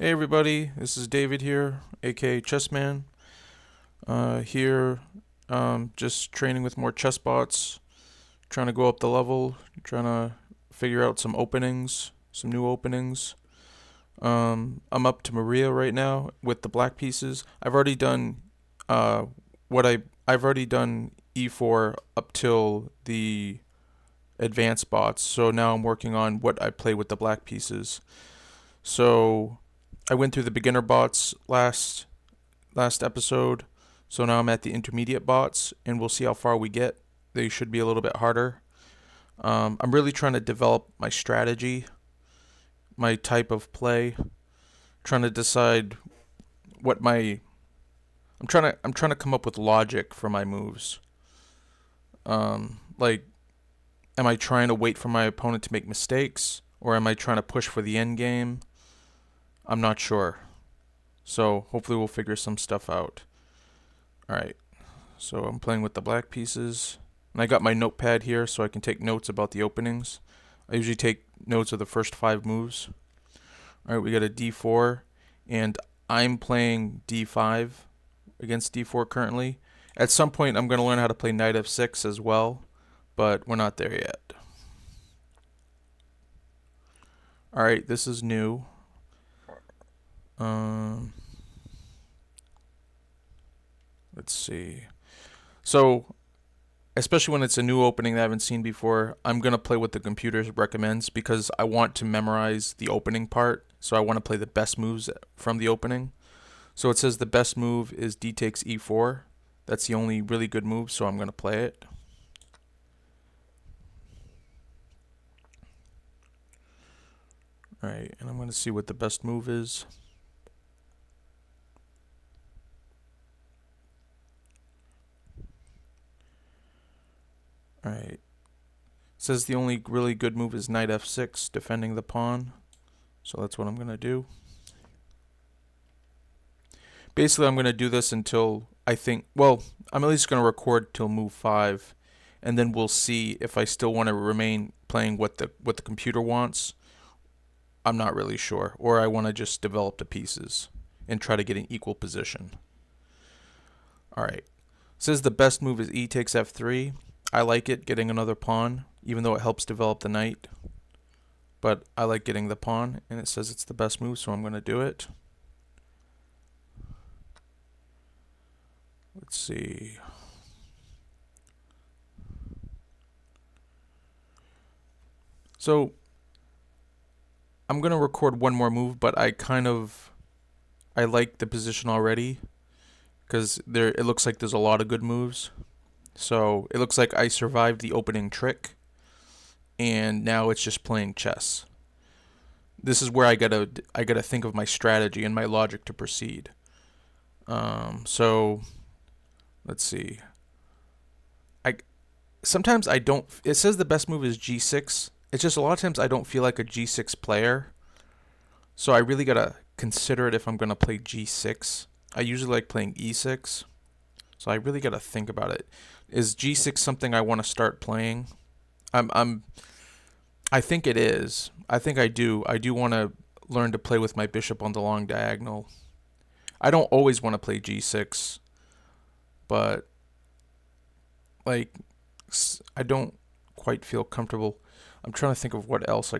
Hey everybody, this is David here, aka Chessman. Here, just training with more chess bots, trying to go up the level, trying to figure out some openings, some new openings. I'm up to Maria right now with the black pieces. I've already done what I've already done e4 up till the advanced bots. So now I'm working on what I play with the black pieces. So I went through the beginner bots last episode. So now I'm at the intermediate bots, and we'll see how far we get. They should be a little bit harder. I'm really trying to develop my strategy, my type of play, trying to decide what my I'm trying to come up with logic for my moves. Like, am I trying to wait for my opponent to make mistakes, or am I trying to push for the end game? I'm not sure. So hopefully we'll figure some stuff out. All right. So I'm playing with the black pieces. And I got my notepad here so I can take notes about the openings. I usually take notes of the first 5 moves. All right, we got a d4, and I'm playing d5 against d4 currently. At some point, I'm going to learn how to play knight f6 as well, but we're not there yet. All right, this is new. Let's see. So especially when it's a new opening that I haven't seen before, I'm going to play what the computer recommends because I want to memorize the opening part. So I want to play the best moves from the opening. So it says the best move is d takes e4. That's the only really good move, so I'm going to play it. Alright, and I'm going to see what the best move is. Alright. It says the only really good move is knight f6, defending the pawn. So that's what I'm going to do. Basically, I'm going to do this until I think, well, I'm at least going to record till move 5, and then we'll see if I still want to remain playing what the computer wants. I'm not really sure, or I want to just develop the pieces and try to get an equal position. All right. It says the best move is e takes f3. I like it, getting another pawn, even though it helps develop the knight. But I like getting the pawn, and it says it's the best move, so I'm going to do it. Let's see. So I'm going to record one more move, but I like the position already because it looks like there's a lot of good moves. So it looks like I survived the opening trick, and now it's just playing chess. This is where I gotta think of my strategy and my logic to proceed. So let's see. I sometimes I don't. It says the best move is g6. It's just a lot of times I don't feel like a g6 player, so I really gotta consider it if I'm gonna play g6. I usually like playing e6, so I really gotta think about it. Is g6 something I want to start playing? I'm I think it is. I think I do. I do want to learn to play with my bishop on the long diagonal. I don't always want to play g6, but like I don't quite feel comfortable. I'm trying to think of what else I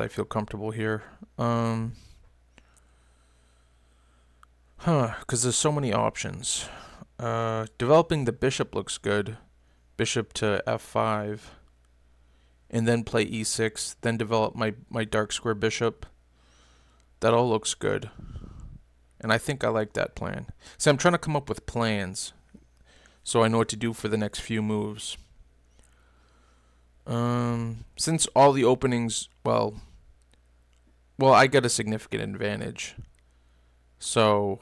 feel comfortable here. Because there's so many options. Developing the bishop looks good. Bishop to f5, and then play e6, then develop my dark square bishop. That all looks good. And I think I like that plan. See, I'm trying to come up with plans so I know what to do for the next few moves. Since all the openings, well, I get a significant advantage. So,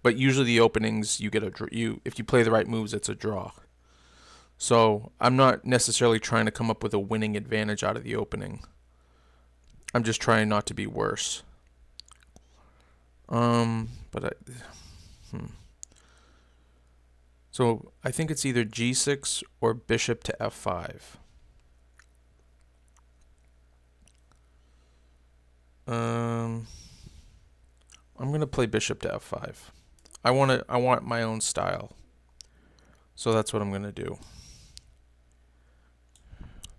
but usually the openings you get if you play the right moves, it's a draw. So I'm not necessarily trying to come up with a winning advantage out of the opening. I'm just trying not to be worse. So I think it's either g6 or bishop to f5. I'm gonna play bishop to f5. I want my own style. So that's what I'm gonna do.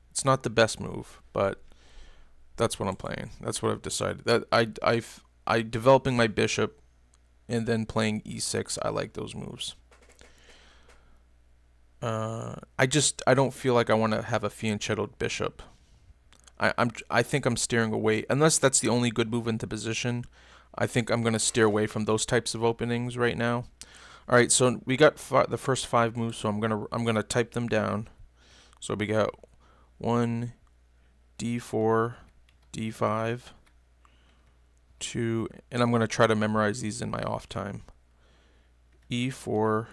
It's not the best move, but that's what I'm playing. That's what I've decided. That I developing my bishop and then playing e6. I like those moves. I don't feel like I want to have a fianchettoed bishop. I think I'm steering away, unless that's the only good move into position. I think I'm gonna steer away from those types of openings right now. All right, so we got the first 5 moves, so I'm gonna type them down. So we got 1, d4, d5, 2, and I'm gonna try to memorize these in my off time. e4,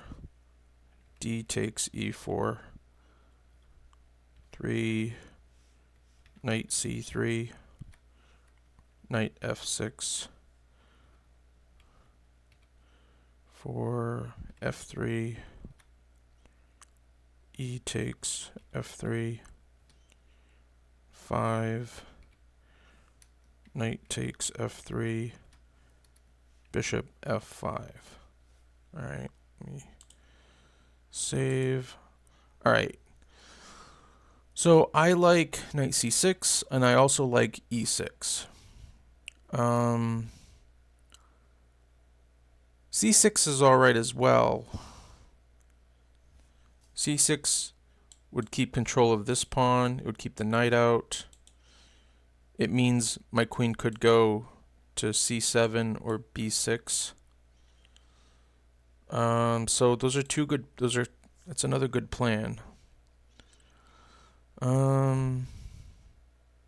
d takes e4, 3, knight c3, knight f6, 4, f3, e takes f3, 5, knight takes f3, bishop f5. Alright, let me save. Alright. So I like knight c6, and I also like e6. c6 is alright as well. c6 would keep control of this pawn. It would keep the knight out. It means my queen could go to c7 or b6. So those are two good. That's another good plan.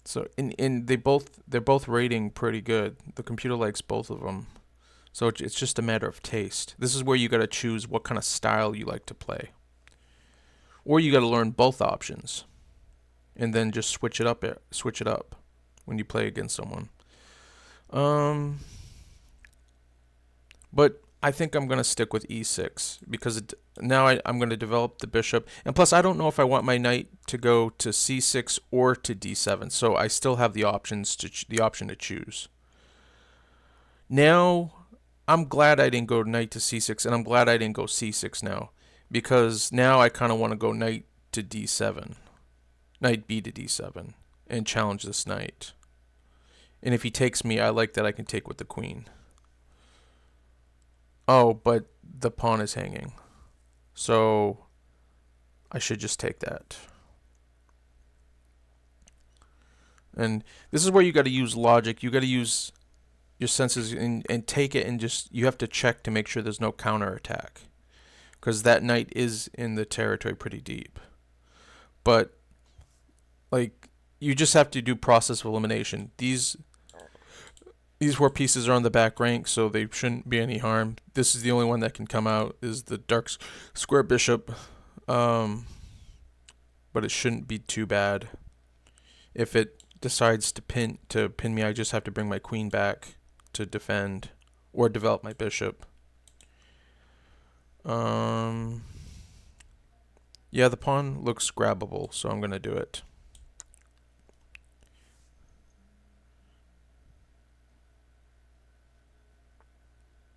So they're both rating pretty good. The computer likes both of them. So it's just a matter of taste. This is where you got to choose what kind of style you like to play. Or you got to learn both options and then just switch it up when you play against someone. But I think I'm going to stick with e6 because now I'm going to develop the bishop. And plus, I don't know if I want my knight to go to c6 or to d7. So I still have the option to choose. Now, I'm glad I didn't go knight to c6, and I'm glad I didn't go c6 now. Because now I kind of want to go knight to d7. Knight b to d7. And challenge this knight. And if he takes me, I like that I can take with the queen. Oh, but the pawn is hanging. So I should just take that. And this is where you got to use logic. You got to use your senses and take it, and you have to check to make sure there's no counterattack. Because that knight is in the territory pretty deep. But, like, you just have to do process of elimination. These 4 pieces are on the back rank, so they shouldn't be any harm. This is the only one that can come out, is the dark square bishop. But it shouldn't be too bad. If it decides to pin me, I just have to bring my queen back to defend or develop my bishop. Yeah, the pawn looks grabbable, so I'm going to do it.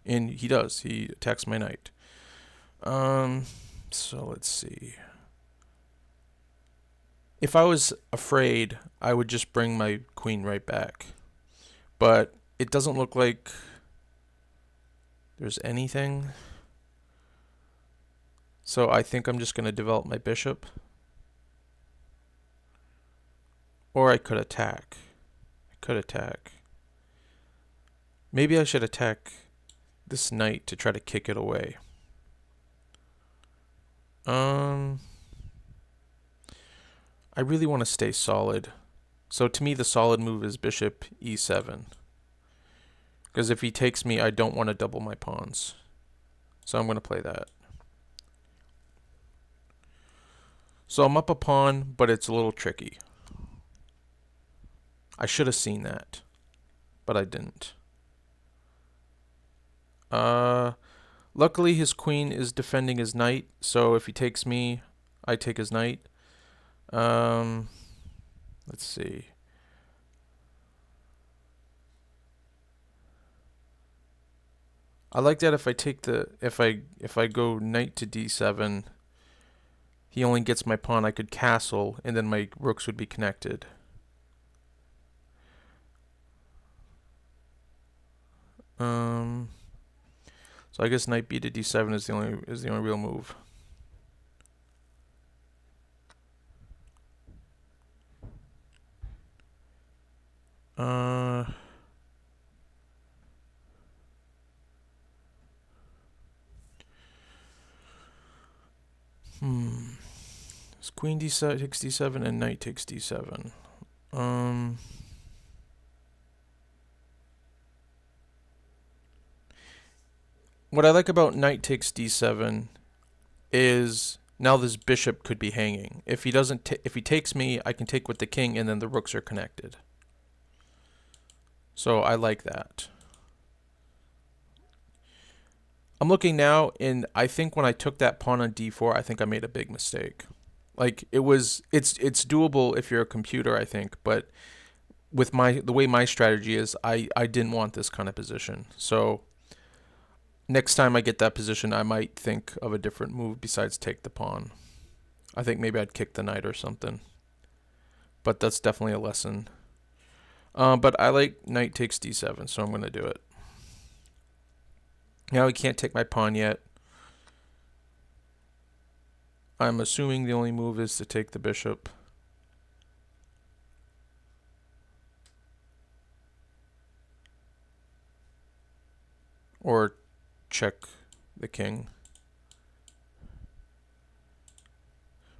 And he does. He attacks my knight. So let's see. If I was afraid, I would just bring my queen right back. But it doesn't look like there's anything. So I think I'm just going to develop my bishop. Or I could attack. Maybe I should attack this knight to try to kick it away. I really want to stay solid. So to me, the solid move is bishop e7. Because if he takes me, I don't want to double my pawns. So I'm going to play that. So I'm up a pawn, but it's a little tricky. I should have seen that, but I didn't. Luckily, his queen is defending his knight, so if he takes me, I take his knight. Let's see. I like that if I take the if I go knight to d7, he only gets my pawn. I could castle, and then my rooks would be connected. Um, so I guess knight b to d7 is the only real move. Uh, It's queen d7 takes d7 and knight takes d7. What I like about knight takes d7 is now this bishop could be hanging. If he doesn't, if he takes me, I can take with the king, and then the rooks are connected. So I like that. I'm looking now, and I think when I took that pawn on d4, I think I made a big mistake. Like it's doable if you're a computer, I think, but with the way my strategy is, I didn't want this kind of position. So next time I get that position, I might think of a different move besides take the pawn. I think maybe I'd kick the knight or something. But that's definitely a lesson. But I like knight takes d7, so I'm going to do it. Now he can't take my pawn yet. I'm assuming the only move is to take the bishop. Or check the king.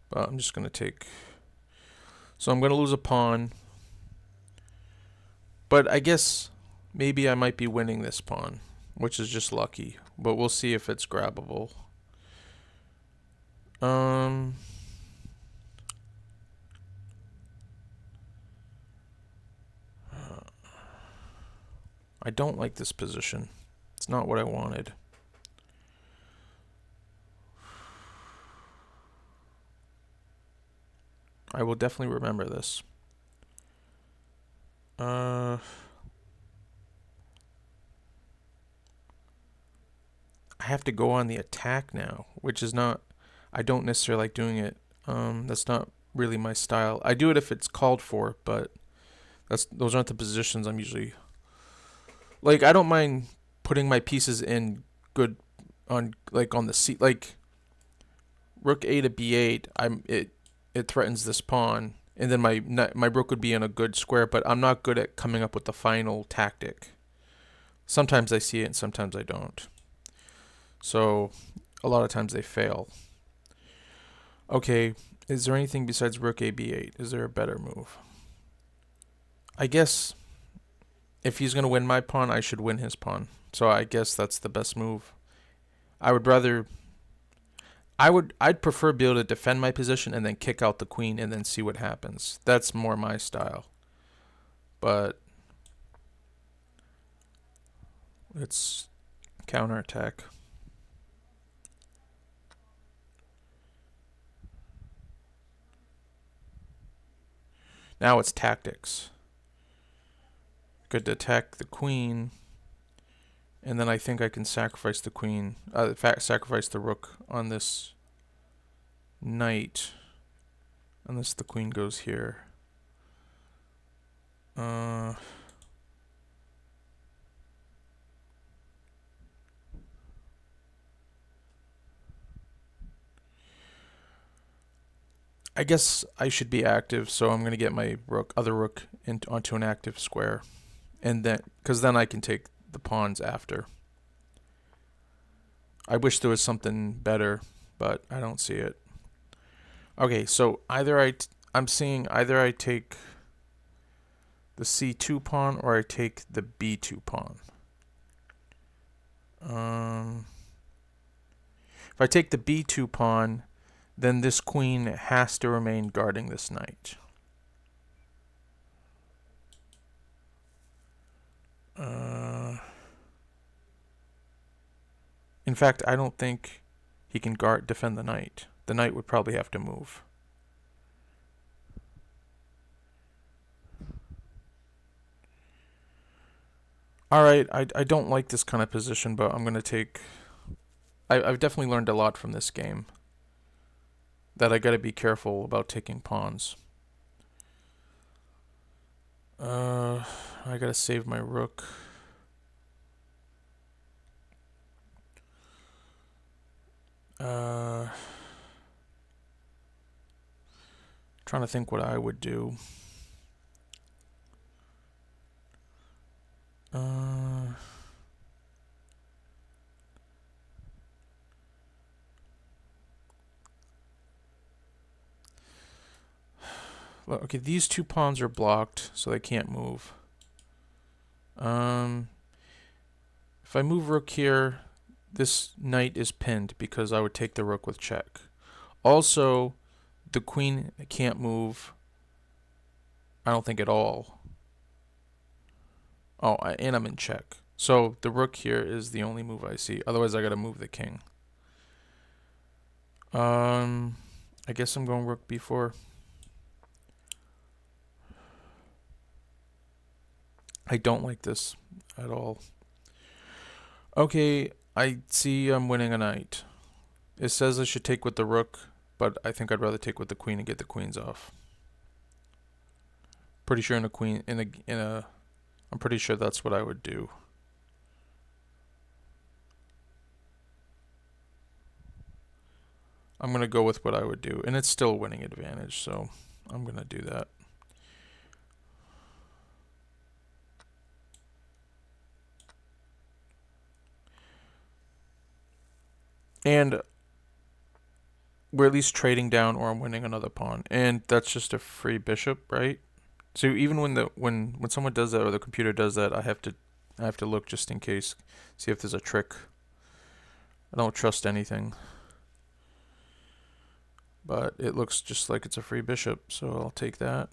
But I'm just going to take... So I'm going to lose a pawn. But I guess maybe I might be winning this pawn, which is just lucky. But we'll see if it's grabbable. I don't like this position. It's not what I wanted. I will definitely remember this. I have to go on the attack now, which is not... I don't necessarily like doing it. That's not really my style. I do it if it's called for, but those aren't the positions I'm usually... Like, I don't mind putting my pieces in good on the c, like rook a to b8. It threatens this pawn, and then my rook would be in a good square. But I'm not good at coming up with the final tactic. Sometimes I see it, and sometimes I don't. So a lot of times they fail. Okay, is there anything besides rook a b8? Is there a better move? I guess if he's going to win my pawn, I should win his pawn. So I guess that's the best move. I'd prefer be able to defend my position and then kick out the queen and then see what happens. That's more my style. But it's counterattack. Now it's tactics. Could attack the queen, and then I think I can sacrifice the queen. Sacrifice the rook on this knight, unless the queen goes here. I guess I should be active, so I'm going to get my other rook onto an active square, and then because then I can take the pawns after. I wish there was something better, but I don't see it. Okay, so I'm seeing either I take the c2 pawn or I take the b2 pawn. If I take the b2 pawn, then this queen has to remain guarding this knight. In fact, I don't think he can defend the knight. The knight would probably have to move. Alright, I don't like this kind of position, but I'm going to take... I've definitely learned a lot from this game. That I got to be careful about taking pawns. I got to save my rook. Trying to think what I would do. Okay, these two pawns are blocked, so they can't move. If I move rook here, this knight is pinned because I would take the rook with check. Also, the queen can't move, I don't think, at all. Oh, and I'm in check. So the rook here is the only move I see. Otherwise, I gotta move the king. I guess I'm going rook b4. I don't like this at all. Okay, I see I'm winning a knight. It says I should take with the rook, but I think I'd rather take with the queen and get the queens off. Pretty sure I'm pretty sure that's what I would do. I'm gonna go with what I would do, and it's still a winning advantage, so I'm gonna do that. And we're at least trading down, or I'm winning another pawn, and that's just a free bishop, right? So even when someone does that or the computer does that, I have to look just in case, see if there's a trick. I don't trust anything, but it looks just like it's a free bishop, so I'll take that.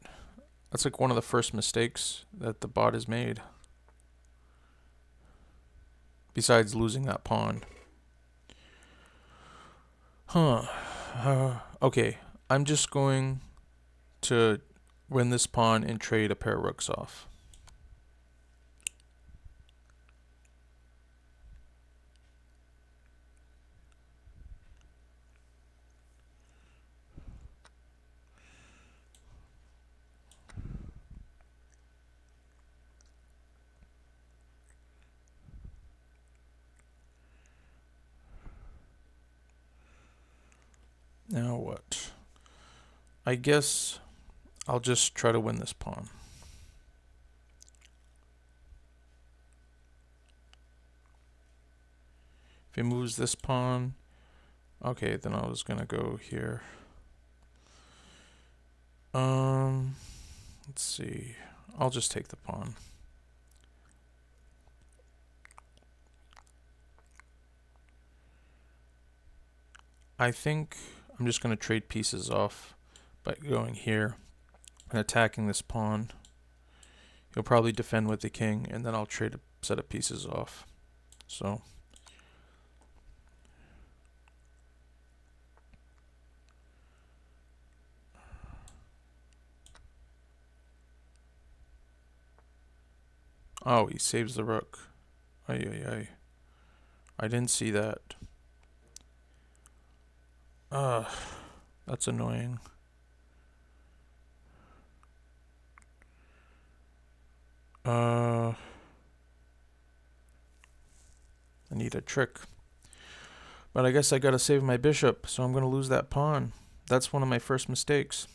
That's like one of the first mistakes that the bot has made, besides losing that pawn. Okay, I'm just going to win this pawn and trade a pair of rooks off. Now what? I guess I'll just try to win this pawn. If he moves this pawn, okay, then I was gonna go here. Let's see. I'll just take the pawn. I think I'm just gonna trade pieces off by going here and attacking this pawn. He'll probably defend with the king, and then I'll trade a set of pieces off. So oh, he saves the rook. Ay, ay, ay. I didn't see that. That's annoying. I need a trick. But I guess I gotta save my bishop, so I'm gonna lose that pawn. That's one of my first mistakes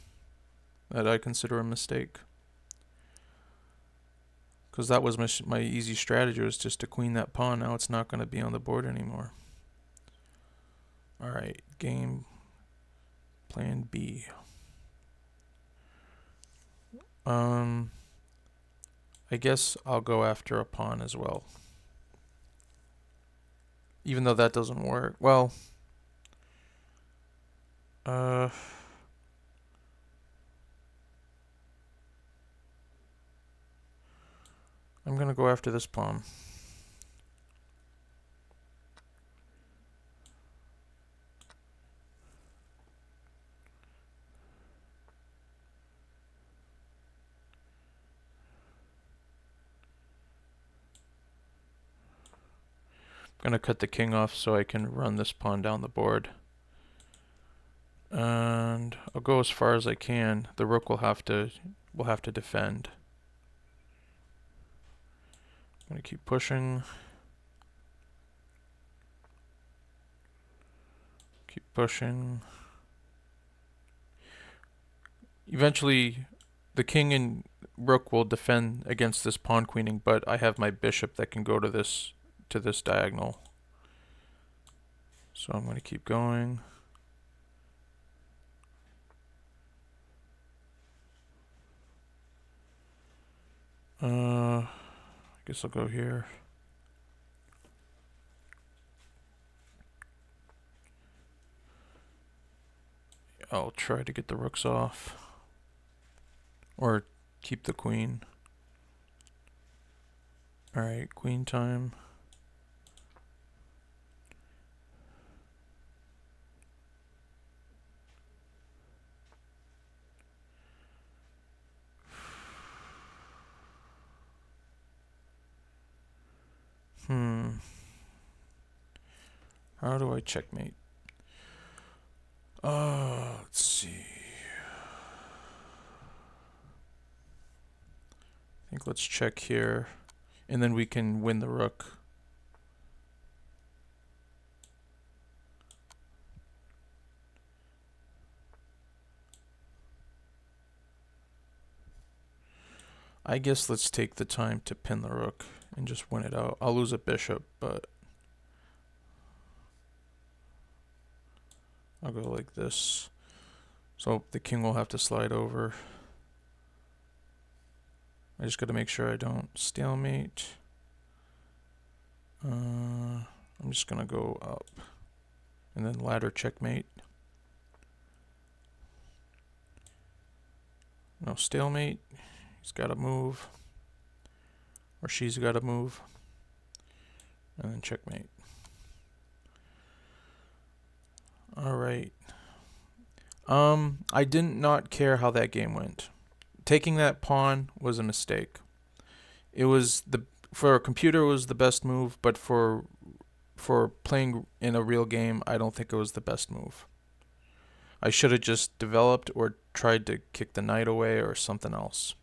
that I consider a mistake. Because that was my easy strategy, was just to queen that pawn. Now it's not going to be on the board anymore. Alright, game plan B. I guess I'll go after a pawn as well. Even though that doesn't work. Well, I'm going to go after this pawn. Gonna cut the king off so I can run this pawn down the board. And I'll go as far as I can. The rook will have to defend. I'm gonna keep pushing. Keep pushing. Eventually, the king and rook will defend against this pawn queening, but I have my bishop that can go to this diagonal. So I'm going to keep going. I guess I'll go here. I'll try to get the rooks off. Or keep the queen. Alright, queen time. How do I checkmate? Let's see. I think let's check here, and then we can win the rook. I guess let's take the time to pin the rook and just win it out. I'll lose a bishop, but I'll go like this. So the king will have to slide over. I just got to make sure I don't stalemate. I'm just going to go up. And then ladder checkmate. No stalemate. He's got to move. Or she's got to move. And then checkmate. Alright. I did not care how that game went. Taking that pawn was a mistake. It was for a computer it was the best move, but for playing in a real game, I don't think it was the best move. I should have just developed or tried to kick the knight away or something else.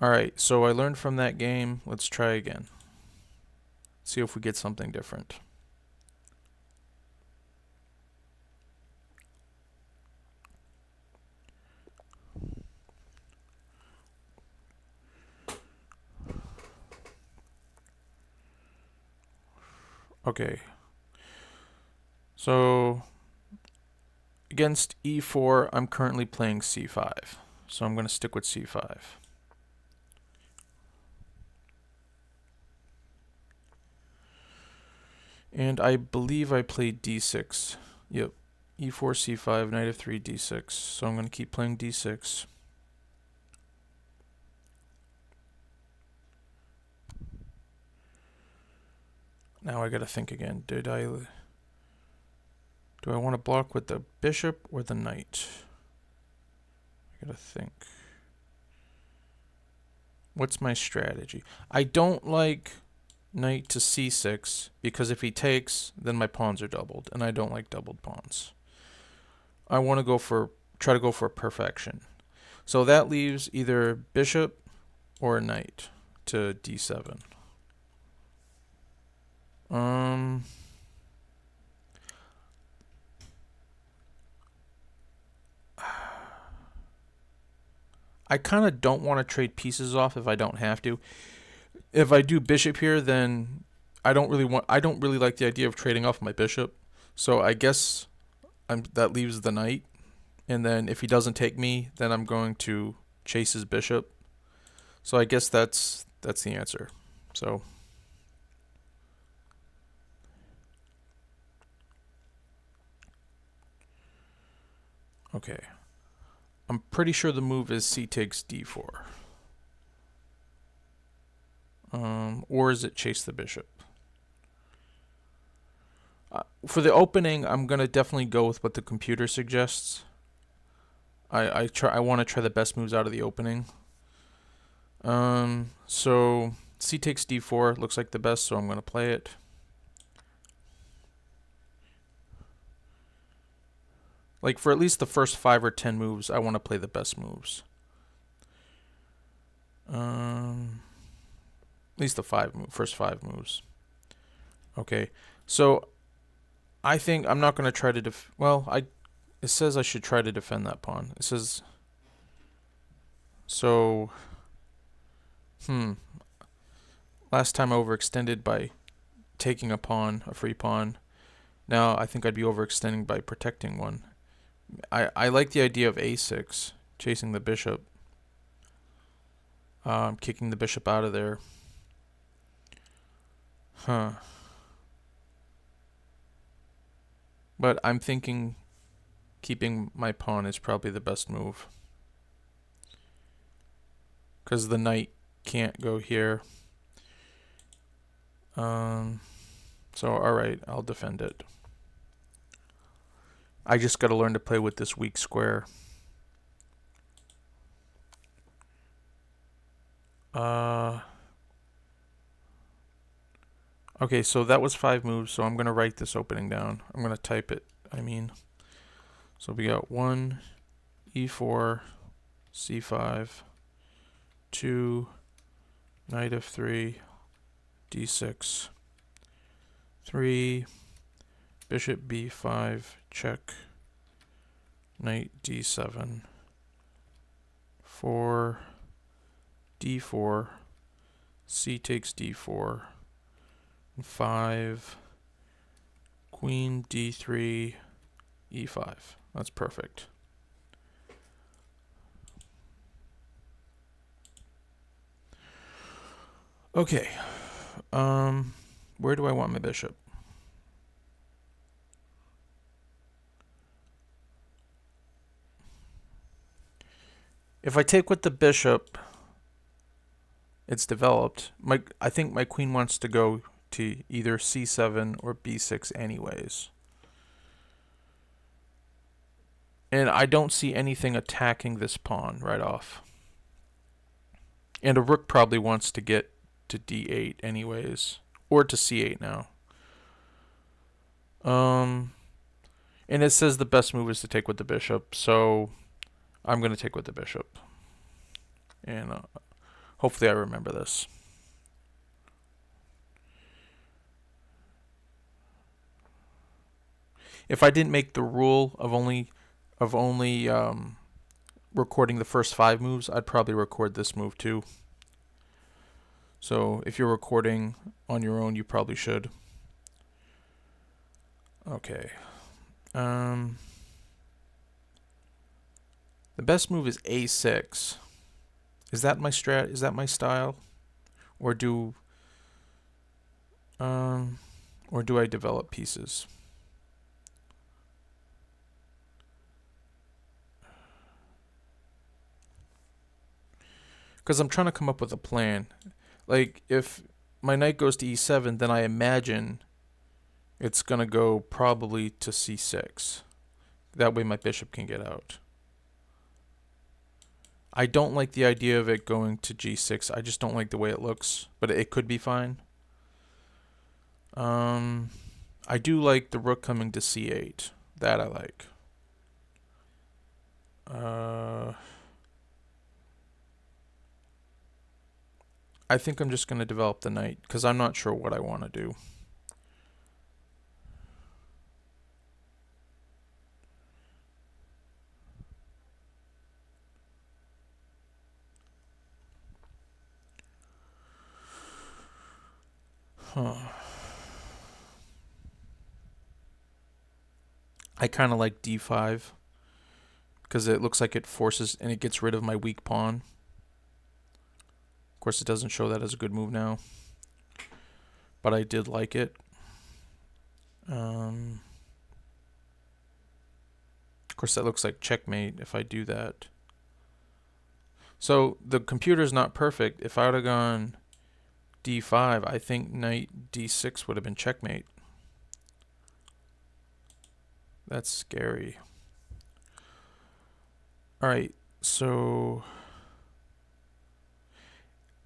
Alright, so I learned from that game. Let's try again. See if we get something different. Okay. So against e4, I'm currently playing c5. So I'm going to stick with c5. And I believe I played d6. Yep. e4, c5, knight f3, d6. So I'm going to keep playing d6. Now I got to think again. Do I want to block with the bishop or the knight? I got to think. What's my strategy? I don't like knight to c6 because if he takes, then my pawns are doubled, and I don't like doubled pawns. I want to try to go for perfection. So that leaves either bishop or knight to d7. I kind of don't want to trade pieces off if I don't have to. If I do bishop here, then I don't really like the idea of trading off my bishop. So I guess that leaves the knight. And then if he doesn't take me, then I'm going to chase his bishop. So I guess that's the answer. So okay. I'm pretty sure the move is c takes d4. Or is it chase the bishop? For the opening, I'm going to definitely go with what the computer suggests. I want to try the best moves out of the opening. So c takes d4 looks like the best, so I'm going to play it. Like for at least the first 5 or 10 moves, I want to play the best moves. At least the first 5 moves. Okay, so I think I'm not going to try to it says I should try to defend that pawn. It says, so, last time I overextended by taking a pawn, a free pawn. Now I think I'd be overextending by protecting one. I like the idea of a6, chasing the bishop, kicking the bishop out of there. But I'm thinking keeping my pawn is probably the best move. Because the knight can't go here. So, alright, I'll defend it. I just gotta learn to play with this weak square. Okay, so that was 5 moves, so I'm gonna write this opening down. I'm gonna type it, So we got 1, e4, c5, 2, knight f3, d6, 3, bishop b5, check, knight d7, 4, d4, c takes d4, 5, queen d3, e5. That's perfect. Okay. Where do I want my bishop? If I take with the bishop, it's developed. I think my queen wants to go to either c7 or b6 anyways. And I don't see anything attacking this pawn right off. And a rook probably wants to get to d8 anyways. Or to c8 now. And it says the best move is to take with the bishop, so I'm going to take with the bishop. And hopefully I remember this. If I didn't make the rule of only recording the first 5 moves, I'd probably record this move too. So if you're recording on your own, you probably should. Okay. The best move is a6. Is that my strat? Is that my style? Or do I develop pieces? Because I'm trying to come up with a plan. Like, if my knight goes to e7, then I imagine it's going to go probably to c6. That way my bishop can get out. I don't like the idea of it going to g6. I just don't like the way it looks, but it could be fine. I do like the rook coming to c8. That I like. I think I'm just going to develop the knight because I'm not sure what I want to do. I kind of like d5 because it looks like it forces and it gets rid of my weak pawn. Of course, it doesn't show that as a good move now, but I did like it. Of course, that looks like checkmate if I do that. So the computer's not perfect. If I would have gone d5, I think knight d6 would have been checkmate. That's scary. Alright, so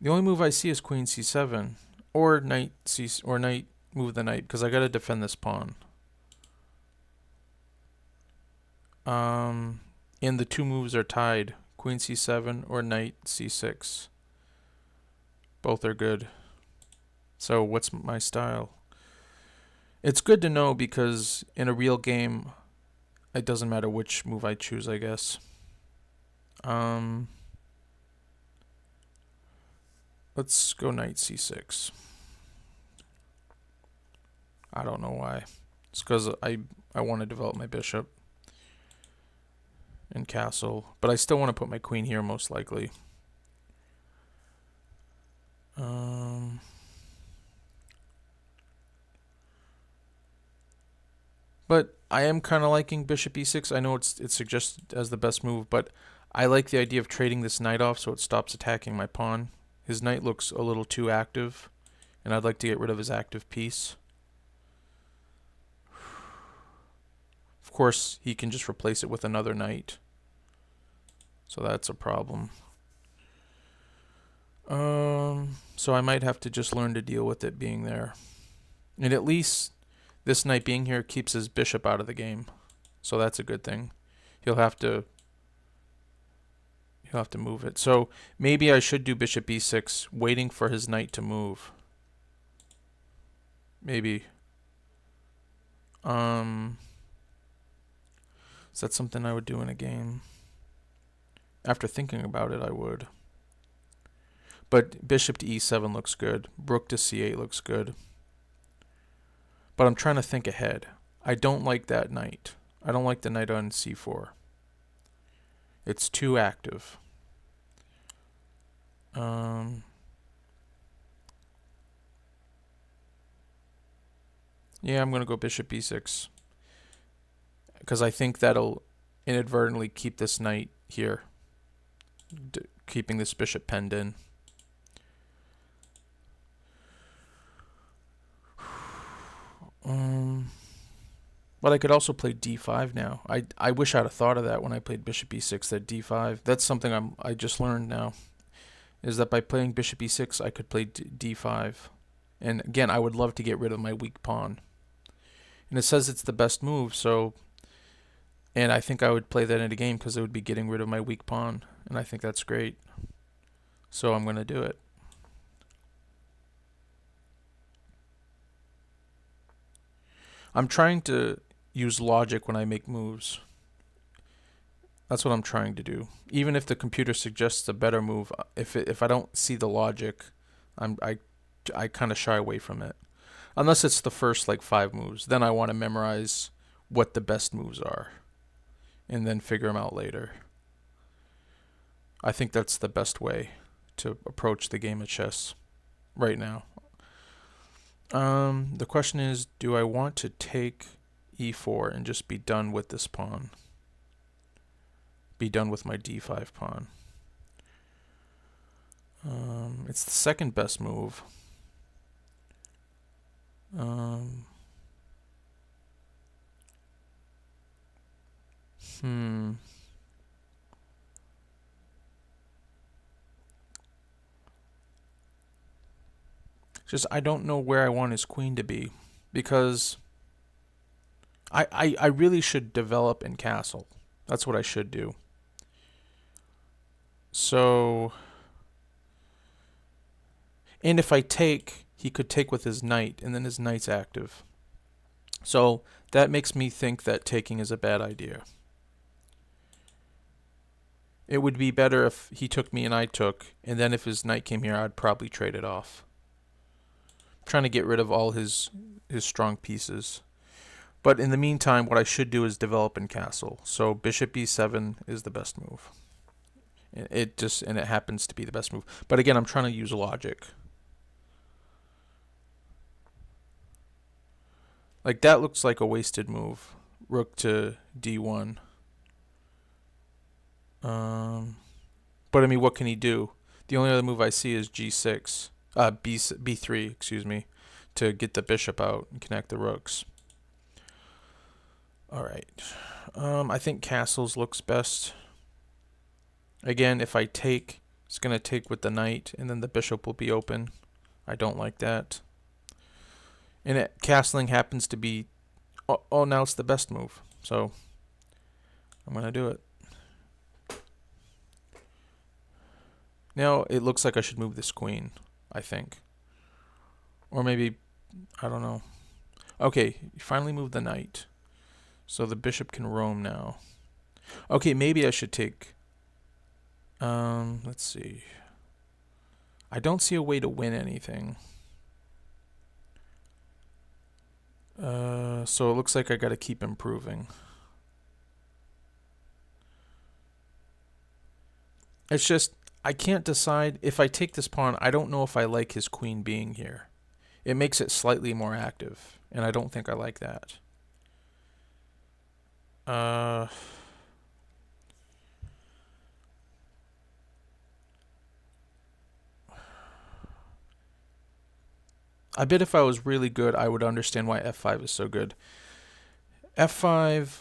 the only move I see is queen c7 or knight move the knight because I got to defend this pawn. And the two moves are tied. Queen c7 or knight c6. Both are good. So what's my style? It's good to know because in a real game, it doesn't matter which move I choose, I guess. Let's go knight c6. I don't know why. It's because I want to develop my bishop and castle, but I still want to put my queen here most likely. But I am kind of liking bishop e6. I know it's suggested as the best move, but I like the idea of trading this knight off so it stops attacking my pawn. His knight looks a little too active, and I'd like to get rid of his active piece. Of course, he can just replace it with another knight. So that's a problem. So I might have to just learn to deal with it being there. And at least this knight being here keeps his bishop out of the game. So that's a good thing. He'll have to move it. So maybe I should do bishop e6, waiting for his knight to move. Maybe. Is that something I would do in a game? After thinking about it, I would. But bishop to e7 looks good. Rook to c8 looks good. But I'm trying to think ahead. I don't like that knight. I don't like the knight on c4. It's too active. Yeah, I'm going to go bishop e6. Because I think that'll inadvertently keep this knight here. Keeping this bishop penned in. But I could also play d5 now. I wish I'd have thought of that when I played bishop e6, that d5. That's something I just learned now. Is that by playing bishop e6, I could play d5. And again, I would love to get rid of my weak pawn. And it says it's the best move, so... And I think I would play that in a game because it would be getting rid of my weak pawn. And I think that's great. So I'm going to do it. I'm trying to use logic when I make moves. That's what I'm trying to do. Even if the computer suggests a better move, if I don't see the logic, I kind of shy away from it. Unless it's the first like 5 moves, then I want to memorize what the best moves are, and then figure them out later. I think that's the best way to approach the game of chess right now. The question is, do I want to take e4 and just be done with this pawn? Be done with my d5 pawn. It's the second best move. Just I don't know where I want his queen to be, because I really should develop in castle. That's what I should do. So, and if I take, he could take with his knight, and then his knight's active. So that makes me think that taking is a bad idea. It would be better if he took me and I took, and then if his knight came here, I'd probably trade it off. I'm trying to get rid of all his strong pieces. But in the meantime, what I should do is develop in castle. So bishop e7 is the best move. It happens to be the best move. But again, I'm trying to use logic. Like that looks like a wasted move. Rook to d1. But I mean, what can he do? The only other move I see is g6. B3, excuse me, to get the bishop out and connect the rooks. Alright. I think castles looks best. Again, if I take, it's going to take with the knight, and then the bishop will be open. I don't like that. And castling happens to be... Oh, now it's the best move. So, I'm going to do it. Now it looks like I should move this queen, I think. Or maybe, I don't know. Okay, finally move the knight. So the bishop can roam now. Okay, maybe I should take... let's see. I don't see a way to win anything. So it looks like I gotta keep improving. It's just, I can't decide. If I take this pawn, I don't know if I like his queen being here. It makes it slightly more active, and I don't think I like that. I bet if I was really good, I would understand why f5 is so good. f5,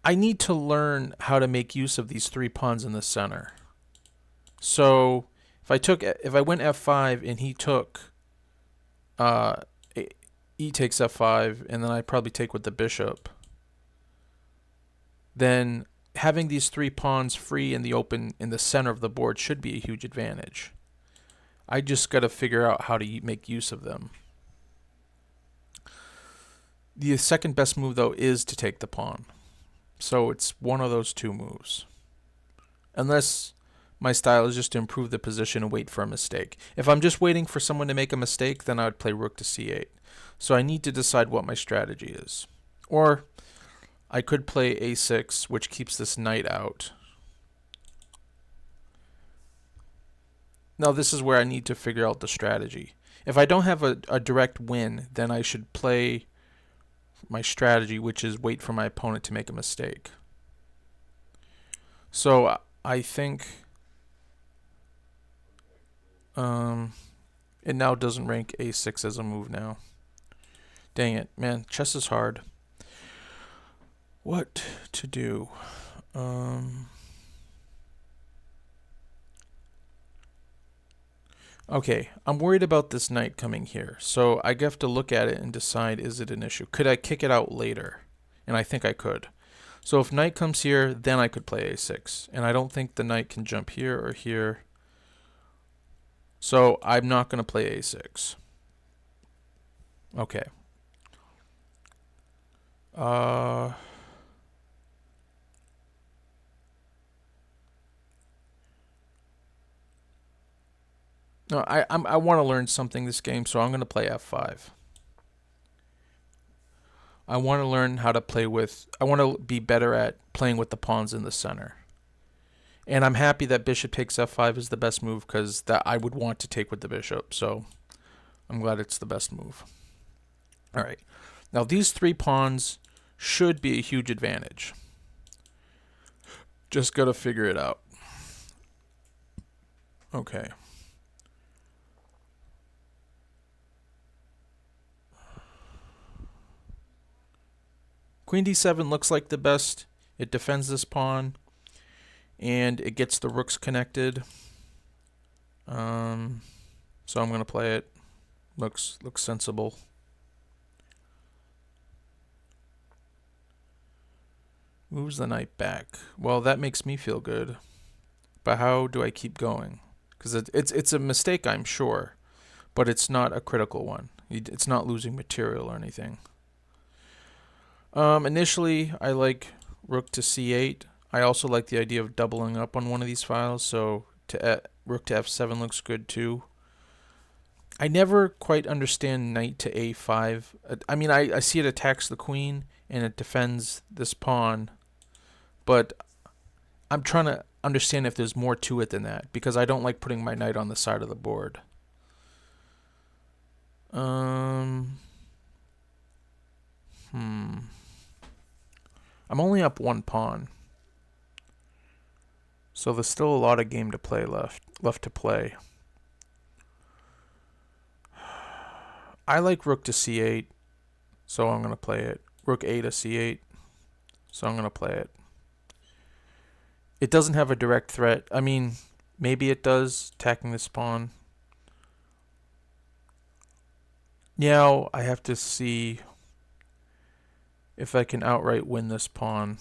I need to learn how to make use of these 3 pawns in the center. So if I went f5 and he took, e takes f5, and then I probably take with the bishop, then having these 3 pawns free in the open in the center of the board should be a huge advantage. I just got to figure out how to make use of them. The second best move, though, is to take the pawn. So it's one of those 2 moves. Unless my style is just to improve the position and wait for a mistake. If I'm just waiting for someone to make a mistake, then I would play rook to c8. So I need to decide what my strategy is. Or I could play a6, which keeps this knight out. Now this is where I need to figure out the strategy. If I don't have a direct win, then I should play my strategy, which is wait for my opponent to make a mistake. So I think it now doesn't rank a6 as a move now. Dang it, man, chess is hard. What to do? Okay, I'm worried about this knight coming here, so I have to look at it and decide, is it an issue? Could I kick it out later? And I think I could. So if knight comes here, then I could play a6. And I don't think the knight can jump here or here. So I'm not going to play a6. Okay. No, I want to learn something this game, so I'm going to play f5. I want to learn how to play with... I want to be better at playing with the pawns in the center. And I'm happy that bishop takes f5 is the best move, because that I would want to take with the bishop. So I'm glad it's the best move. All right. Now these 3 pawns should be a huge advantage. Just got to figure it out. Okay. Queen d7 looks like the best. It defends this pawn, and it gets the rooks connected. So I'm going to play it. Looks sensible. Moves the knight back. Well, that makes me feel good. But how do I keep going? Because it's a mistake, I'm sure, but it's not a critical one. It's not losing material or anything. Initially, I like rook to c8. I also like the idea of doubling up on one of these files, so rook to f7 looks good too. I never quite understand knight to a5. I mean, I see it attacks the queen and it defends this pawn, but I'm trying to understand if there's more to it than that, because I don't like putting my knight on the side of the board. I'm only up 1 pawn, so there's still a lot of game to play left to play. I like rook to c8, so I'm going to play it. Rook a to c8, so I'm going to play it. It doesn't have a direct threat. I mean, maybe it does, attacking this pawn. Now I have to see if I can outright win this pawn.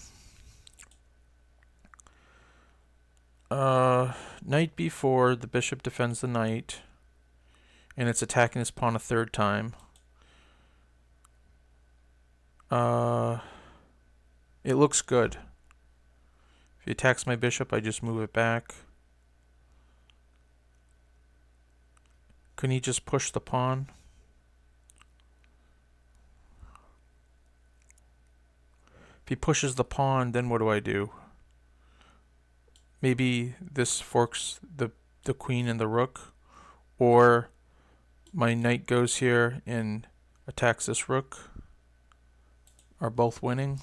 Knight b4, the bishop defends the knight, and it's attacking this pawn a third time. It looks good. If he attacks my bishop, I just move it back. Couldn't he just push the pawn? If he pushes the pawn, then what do I do? Maybe this forks the queen and the rook, or my knight goes here and attacks this rook. Are both winning?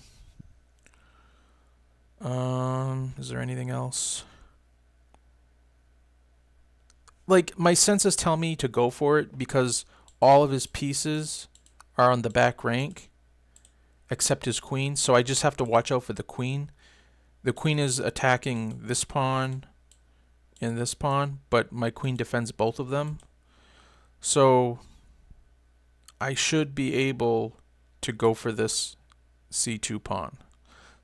Is there anything else? Like, my senses tell me to go for it because all of his pieces are on the back rank except his queen, so I just have to watch out for the queen. The queen is attacking this pawn and this pawn, but my queen defends both of them. So I should be able to go for this c2 pawn.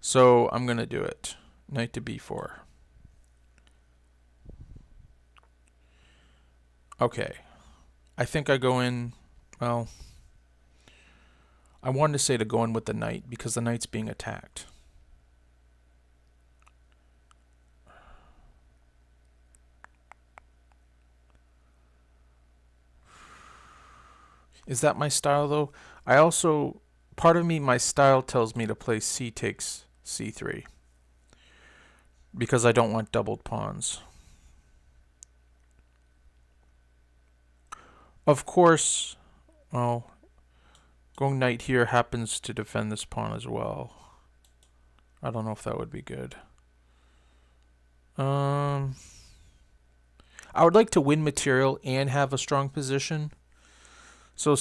So I'm going to do it. Knight to b4. Okay. I think I go in, well, I wanted to say to go in with the knight because the knight's being attacked. Is that my style though? I also, part of me, my style tells me to play c takes c3 because I don't want doubled pawns. Of course, well, going knight here happens to defend this pawn as well. I don't know if that would be good. I would like to win material and have a strong position. So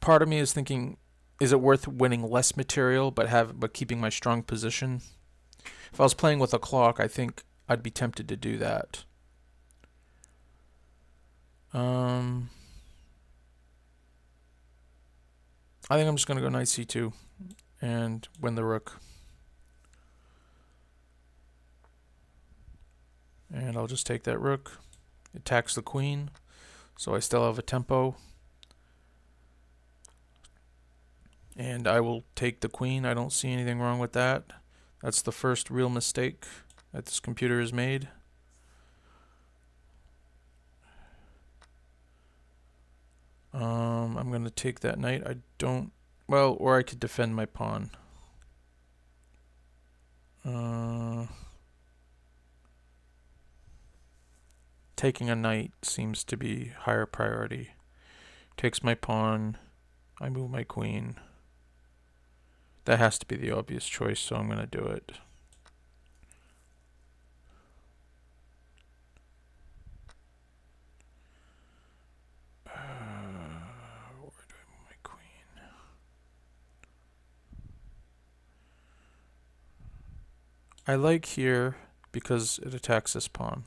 part of me is thinking, is it worth winning less material but keeping my strong position? If I was playing with a clock, I think I'd be tempted to do that. I think I'm just going to go knight c2 and win the rook. And I'll just take that rook. It attacks the queen, so I still have a tempo. And I will take the queen. I don't see anything wrong with that. That's the first real mistake that this computer has made. I'm going to take that knight. I don't... Well, or I could defend my pawn. Taking a knight seems to be higher priority. Takes my pawn. I move my queen. That has to be the obvious choice, so I'm going to do it. Where do I move my queen? I like here because it attacks this pawn.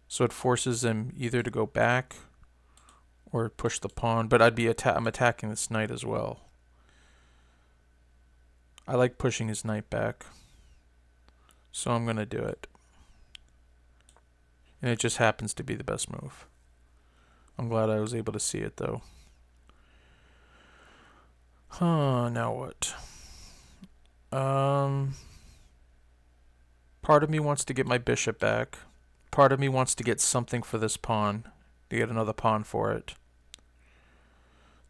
So it forces him either to go back or push the pawn, but I'm attacking this knight as well. I like pushing his knight back, so I'm going to do it. And it just happens to be the best move. I'm glad I was able to see it, though. Now what? Part of me wants to get my bishop back. Part of me wants to get something for this pawn, to get another pawn for it.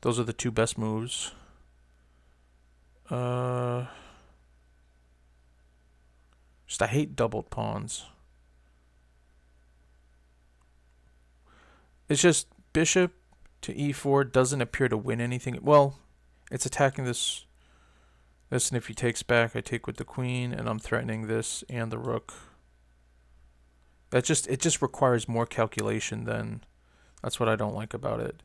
Those are the two best moves. Just I hate doubled pawns. It's just bishop to e4 doesn't appear to win anything. Well, it's attacking this, and if he takes back, I take with the queen, and I'm threatening this and the rook. It just requires more calculation than... That's what I don't like about it.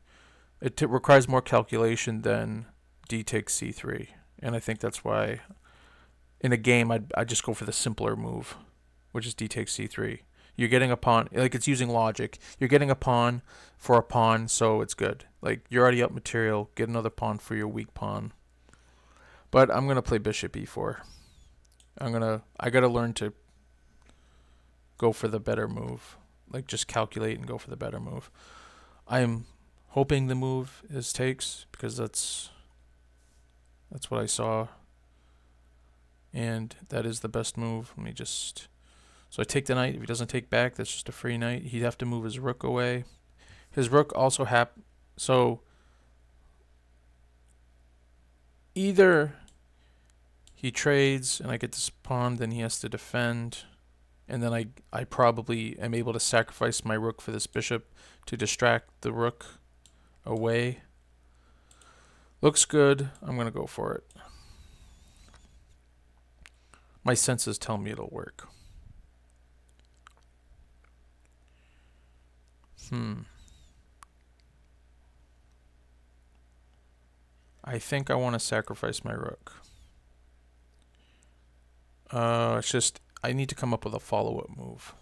It requires more calculation than d takes c3. And I think that's why in a game I'd just go for the simpler move, which is d takes c3. You're getting a pawn, like it's using logic. You're getting a pawn for a pawn, so it's good. Like you're already up material, get another pawn for your weak pawn. But I'm going to play bishop e4. I got to learn to go for the better move. Like just calculate and go for the better move. I'm hoping the move is takes because that's what I saw. And that is the best move. Let me just... So I take the knight. If he doesn't take back, that's just a free knight. He'd have to move his rook away. His rook also so either he trades and I get this pawn, then he has to defend, and then I probably am able to sacrifice my rook for this bishop to distract the rook away. Looks good. I'm going to go for it. My senses tell me it'll work. I think I want to sacrifice my rook. It's just I need to come up with a follow-up move.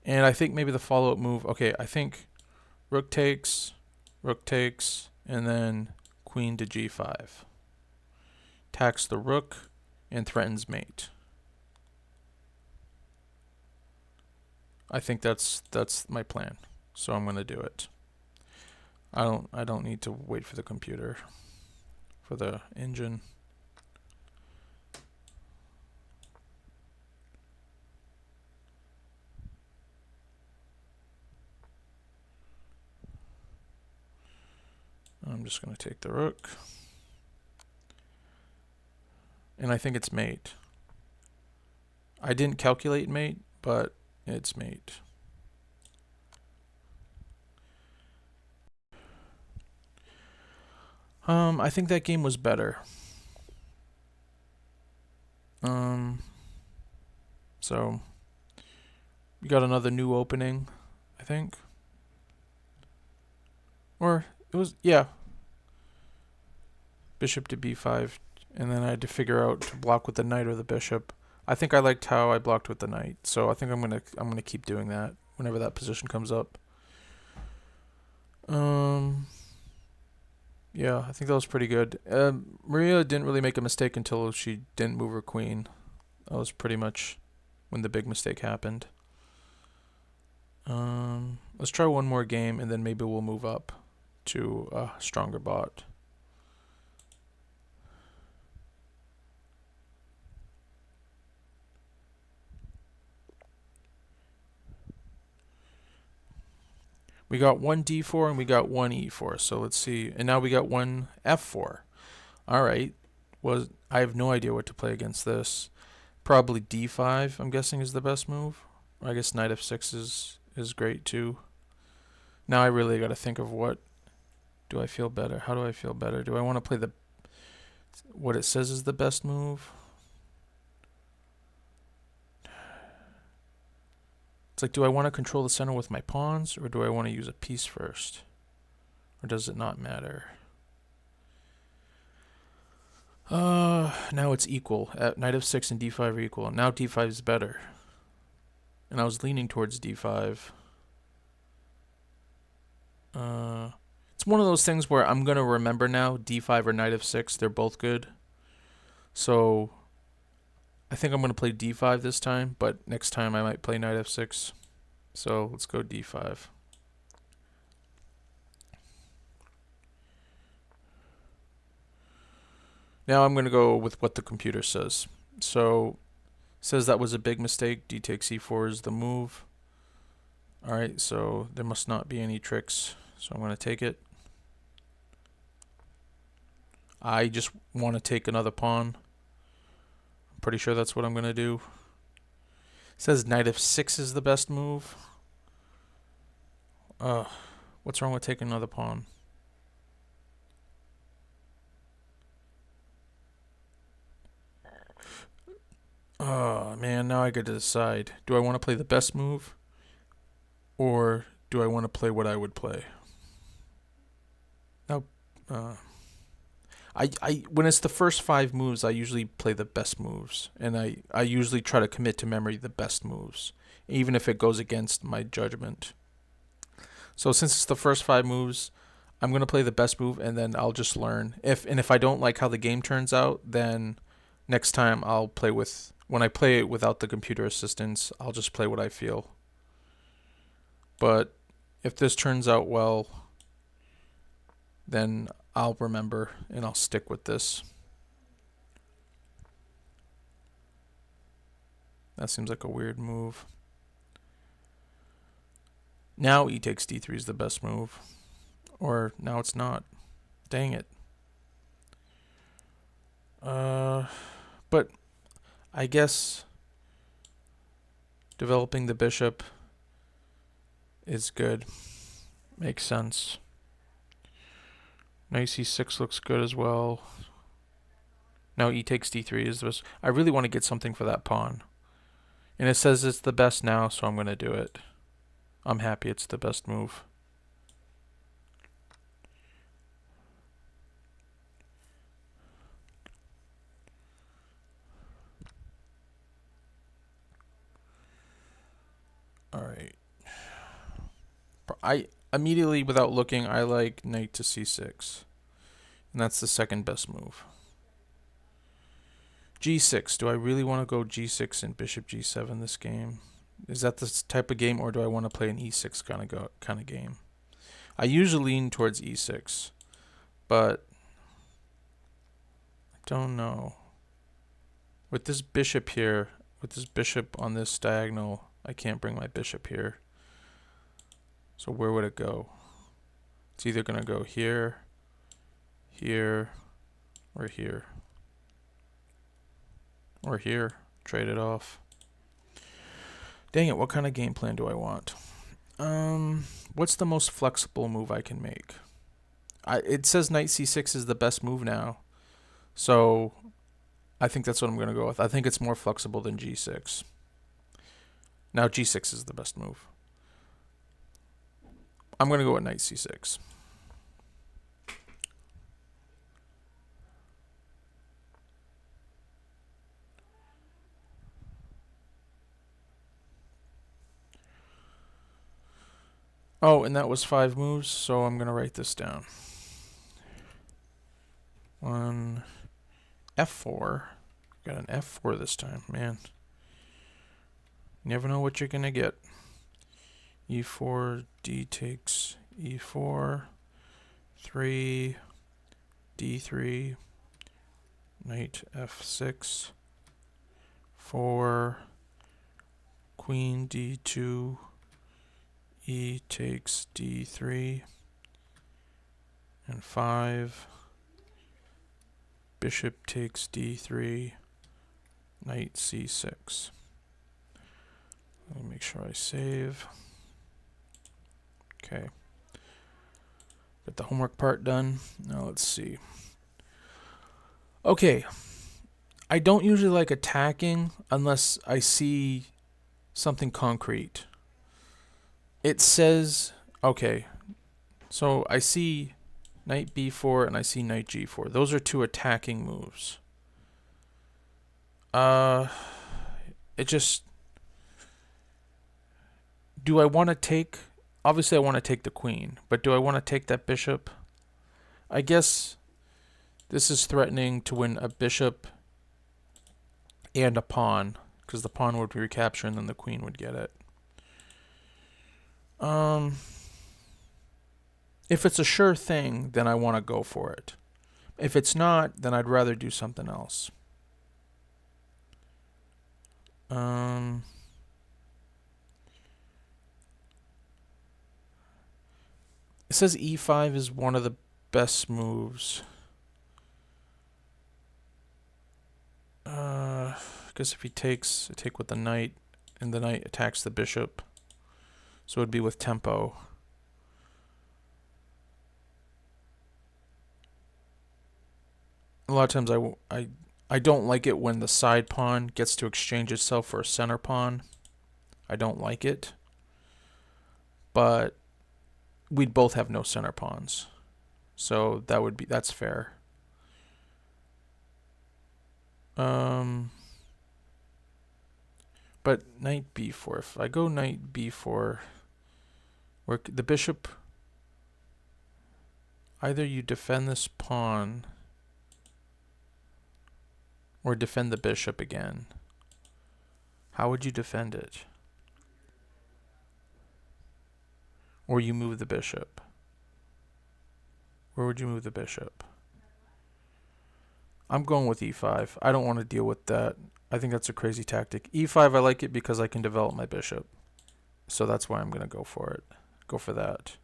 And I think maybe the follow-up move... Okay, I think rook takes, and then queen to g5. Attacks the rook and threatens mate. I think that's my plan. So I'm going to do it. I don't need to wait for the computer, for the engine. I'm just going to take the rook. And I think it's mate. I didn't calculate mate, but it's mate. I think that game was better. So we got another new opening, I think. Or it was, yeah. Bishop to b5, and then I had to figure out to block with the knight or the bishop. I think I liked how I blocked with the knight, so I think I'm gonna keep doing that whenever that position comes up. Yeah, I think that was pretty good. Maria didn't really make a mistake until she didn't move her queen. That was pretty much when the big mistake happened. Let's try one more game, and then maybe we'll move up to a stronger bot. We got one d4 and we got one e4. So let's see. And now we got one f4. All right. I have no idea what to play against this. Probably d5, I'm guessing, is the best move. I guess knight f6 is great too. Now I really got to think of what do I feel better. How do I feel better? Do I want to play what it says is the best move? It's like, do I want to control the center with my pawns, or do I want to use a piece first? Or does it not matter? Now it's equal. Knight f6 and d5 are equal. Now d5 is better. And I was leaning towards d5. It's one of those things where I'm going to remember now, d5 or knight f6, they're both good. So I think I'm going to play d5 this time, but next time I might play knight f6. So let's go d5. Now I'm going to go with what the computer says. So it says that was a big mistake. D takes e4 is the move. Alright, so there must not be any tricks. So I'm going to take it. I just want to take another pawn. I'm pretty sure that's what I'm going to do. It says knight f6 is the best move. What's wrong with taking another pawn? Oh man, now I got to decide. Do I want to play the best move? Or do I want to play what I would play? Now, when it's the first 5 moves, I usually play the best moves. And I usually try to commit to memory the best moves, even if it goes against my judgment. So since it's the first 5 moves, I'm going to play the best move, and then I'll just learn. If I don't like how the game turns out, then next time I'll play with when I play it without the computer assistance, I'll just play what I feel. But if this turns out well, then I'll remember and I'll stick with this. That seems like a weird move. Now e takes d3 is the best move. Or now it's not. Dang it. But I guess developing the bishop is good. Makes sense. Knight c6 looks good as well. Now e takes d3 is the best. I really want to get something for that pawn. And it says it's the best now, so I'm going to do it. I'm happy it's the best move. Alright. I immediately, without looking, I like knight to c6. And that's the second best move. g6. Do I really want to go g6 and bishop g7 this game? Is that the type of game, or do I want to play an e6 kind of game? I usually lean towards e6, but I don't know. With this bishop here, with this bishop on this diagonal, I can't bring my bishop here. So where would it go? It's either going to go here, here, or here. Or here. Trade it off. Dang it, what kind of game plan do I want? What's the most flexible move I can make? It says knight c6 is the best move now. So I think that's what I'm going to go with. I think it's more flexible than g6. Now g6 is the best move. I'm going to go with knight c6. Oh, and that was 5 moves, so I'm going to write this down. 1, f4. Got an f4 this time, man. You never know what you're going to get. e4, d takes e4, 3, d3, knight f6, 4, queen d2, e takes d3, and 5, bishop takes d3, knight c6. Let me make sure I save. Okay. Got the homework part done. Now let's see. Okay. I don't usually like attacking unless I see something concrete. It says, okay, so I see knight b4 and I see knight g4. Those are 2 attacking moves. It just, do I want to take, obviously I want to take the queen, but do I want to take that bishop? I guess this is threatening to win a bishop and a pawn, because the pawn would be recaptured and then the queen would get it. If it's a sure thing, then I want to go for it. If it's not, then I'd rather do something else. It says e5 is one of the best moves. I guess if he takes, I take with the knight, and the knight attacks the bishop. So it would be with tempo. A lot of times I don't like it when the side pawn gets to exchange itself for a center pawn. I don't like it. But we'd both have no center pawns. So that's fair. But knight b4, if I go knight b4, where the bishop, either you defend this pawn or defend the bishop again. How would you defend it? Or you move the bishop. Where would you move the bishop? I'm going with e5. I don't want to deal with that. I think that's a crazy tactic. e5, I like it because I can develop my bishop. So that's why I'm going to go for it. Go for that.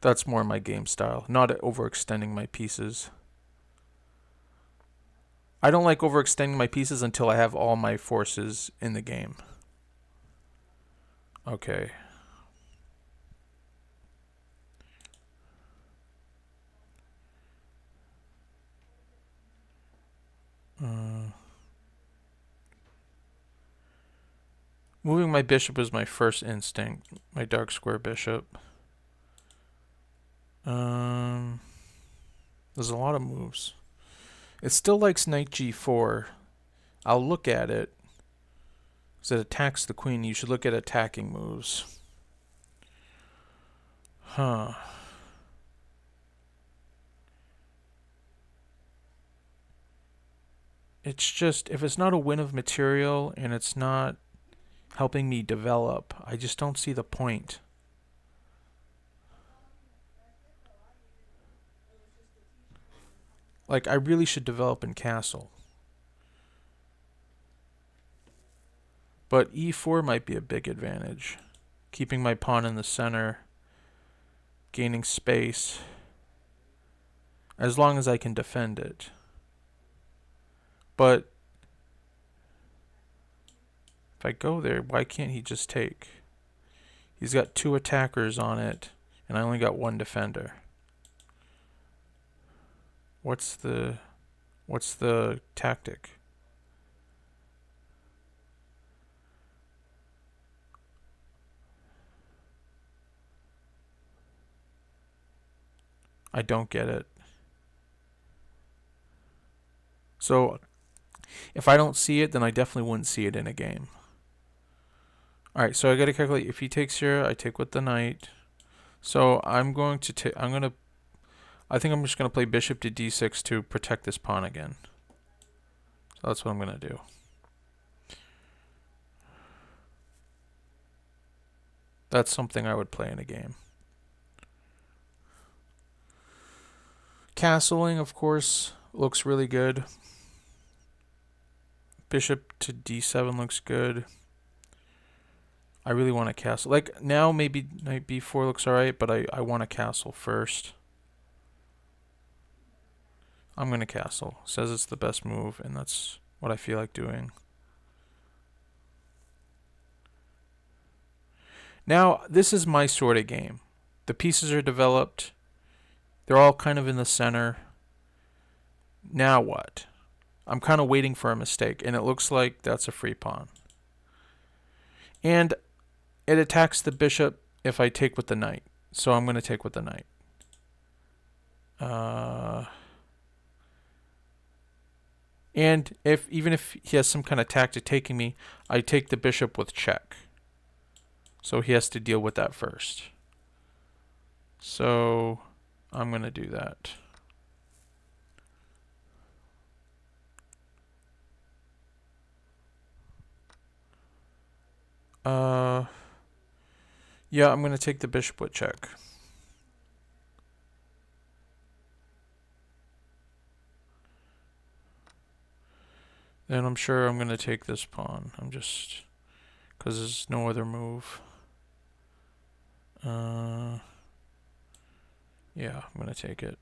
That's more my game style, not overextending my pieces. I don't like overextending my pieces until I have all my forces in the game. Okay. Moving my bishop was my first instinct. My dark square bishop. There's a lot of moves. It still likes knight g4. I'll look at it. Because it attacks the queen. You should look at attacking moves. Huh. It's just, if it's not a win of material and it's not helping me develop, I just don't see the point. Like, I really should develop in castle. But e4 might be a big advantage. Keeping my pawn in the center. Gaining space. As long as I can defend it. But if I go there, why can't he just take? He's got 2 attackers on it, and I only got 1 defender. What's the tactic? I don't get it. So if I don't see it, then I definitely wouldn't see it in a game. Alright, so I gotta calculate. If he takes here, I take with the knight. So I'm going to take, I think I'm just gonna play bishop to d6 to protect this pawn again. So that's what I'm gonna do. That's something I would play in a game. Castling, of course, looks really good. Bishop to d7 looks good. I really want a castle. Like, now maybe knight b4 looks alright, but I want a castle first. I'm going to castle. Says it's the best move, and that's what I feel like doing. Now, this is my sort of game. The pieces are developed. They're all kind of in the center. Now what? I'm kind of waiting for a mistake, and it looks like that's a free pawn. And it attacks the bishop if I take with the knight. So I'm going to take with the knight. And even if he has some kind of tactic taking me, I take the bishop with check. So he has to deal with that first. So I'm going to do that. Yeah, I'm going to take the bishop with check. Then I'm sure I'm going to take this pawn. I'm just, because there's no other move. Yeah, I'm going to take it.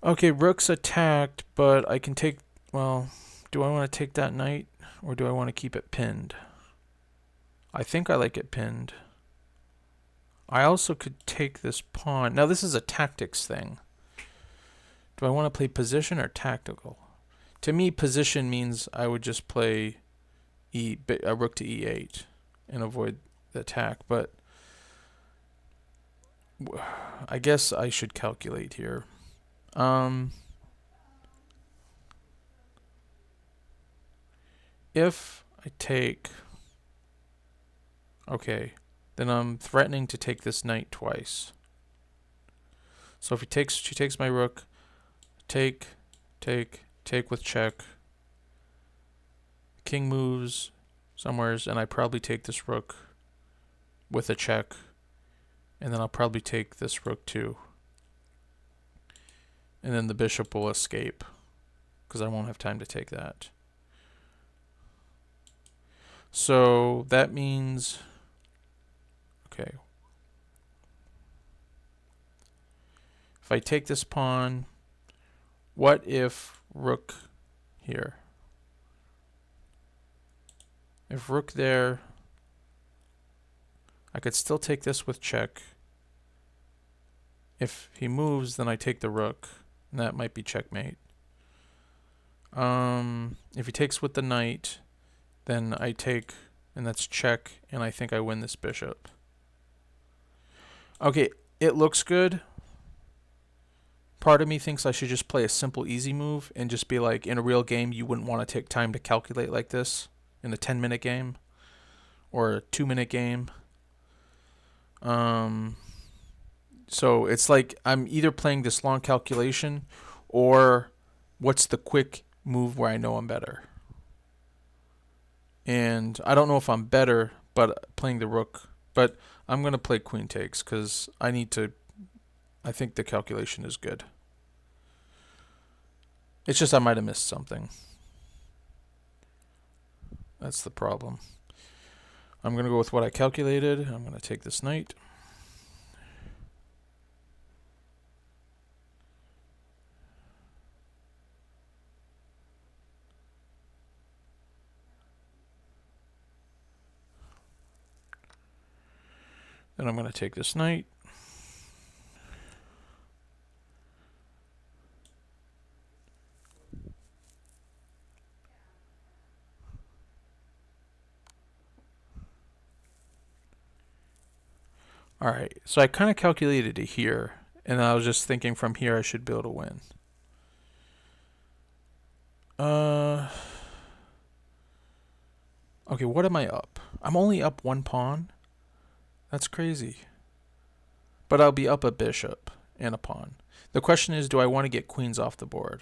Okay, rook's attacked, but I can take, well, do I want to take that knight, or do I want to keep it pinned? I think I like it pinned. I also could take this pawn. Now, this is a tactics thing. Do I want to play position or tactical? To me, position means I would just play a rook to e8 and avoid the attack, but I guess I should calculate here. If I take, okay, then I'm threatening to take this knight twice. So if she takes my rook, take with check. King moves somewheres, and I probably take this rook with a check, and then I'll probably take this rook too. And then the bishop will escape, because I won't have time to take that. So that means, okay, if I take this pawn, what if rook here? If rook there, I could still take this with check. If he moves, then I take the rook, and that might be checkmate. If he takes with the knight, then I take, and that's check, and I think I win this bishop. Okay, it looks good. Part of me thinks I should just play a simple easy move and just be like, in a real game, you wouldn't want to take time to calculate like this in a 10-minute game or a 2-minute game. So it's like I'm either playing this long calculation or what's the quick move where I know I'm better. And I don't know if I'm better, but playing the rook. But I'm going to play queen takes because I think the calculation is good. It's just I might have missed something. That's the problem. I'm going to go with what I calculated. I'm going to take this knight. Then I'm going to take this knight. All right, so I kind of calculated it here, and I was just thinking from here I should be able to win. Okay, what am I up? I'm only up one pawn. That's crazy. But I'll be up a bishop and a pawn. The question is, do I want to get queens off the board?